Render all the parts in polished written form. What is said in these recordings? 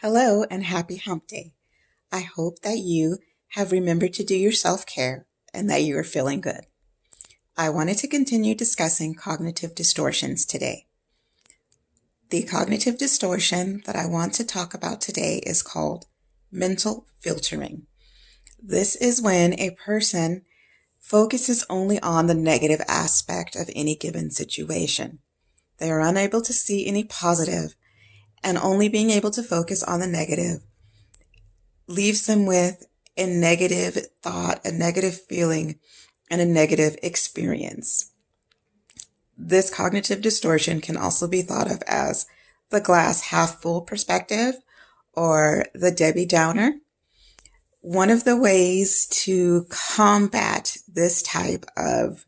Hello and happy hump day. I hope that you have remembered to do your self-care and that you are feeling good. I wanted to continue discussing cognitive distortions today. The cognitive distortion that I want to talk about today is called mental filtering. This is when a person focuses only on the negative aspect of any given situation. They are unable to see any positive, and only being able to focus on the negative leaves them with a negative thought, a negative feeling, and a negative experience. This cognitive distortion can also be thought of as the glass half full perspective or the Debbie Downer. One of the ways to combat this type of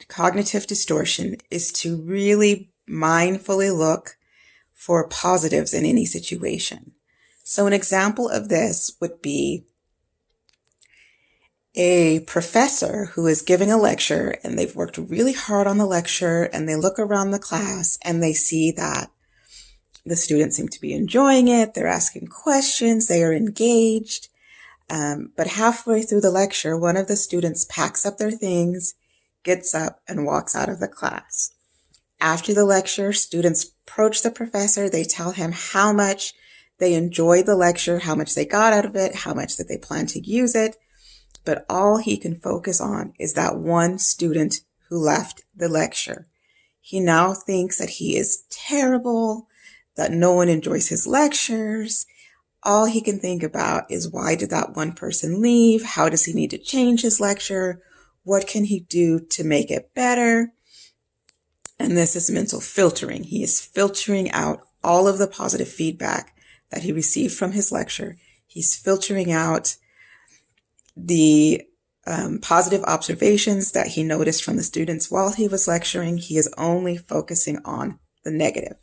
cognitive distortion is to really mindfully look for positives in any situation. So an example of this would be a professor who is giving a lecture and they've worked really hard on the lecture, and they look around the class and they see that the students seem to be enjoying it. They're asking questions. They are engaged. But halfway through the lecture, one of the students packs up their things, gets up, and walks out of the class. After the lecture, students approach the professor. They tell him how much they enjoyed the lecture, how much they got out of it, how much that they plan to use it. But all he can focus on is that one student who left the lecture. He now thinks that he is terrible, that no one enjoys his lectures. All he can think about is, why did that one person leave? How does he need to change his lecture? What can he do to make it better? And this is mental filtering. He is filtering out all of the positive feedback that he received from his lecture. He's filtering out the positive observations that he noticed from the students while he was lecturing. He is only focusing on the negative.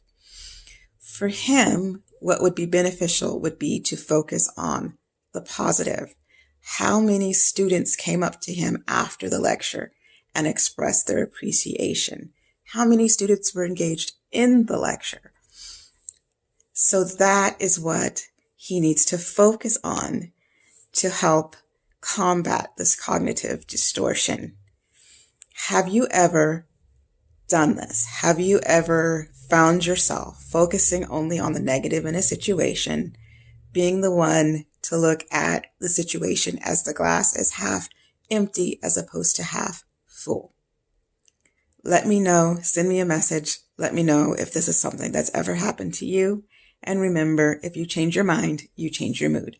For him, what would be beneficial would be to focus on the positive. How many students came up to him after the lecture and expressed their appreciation? How many students were engaged in the lecture? So that is what he needs to focus on to help combat this cognitive distortion. Have you ever done this? Have you ever found yourself focusing only on the negative in a situation, being the one to look at the situation as the glass is half empty as opposed to half full? Let me know. Send me a message. Let me know if this is something that's ever happened to you. And remember, if you change your mind, you change your mood.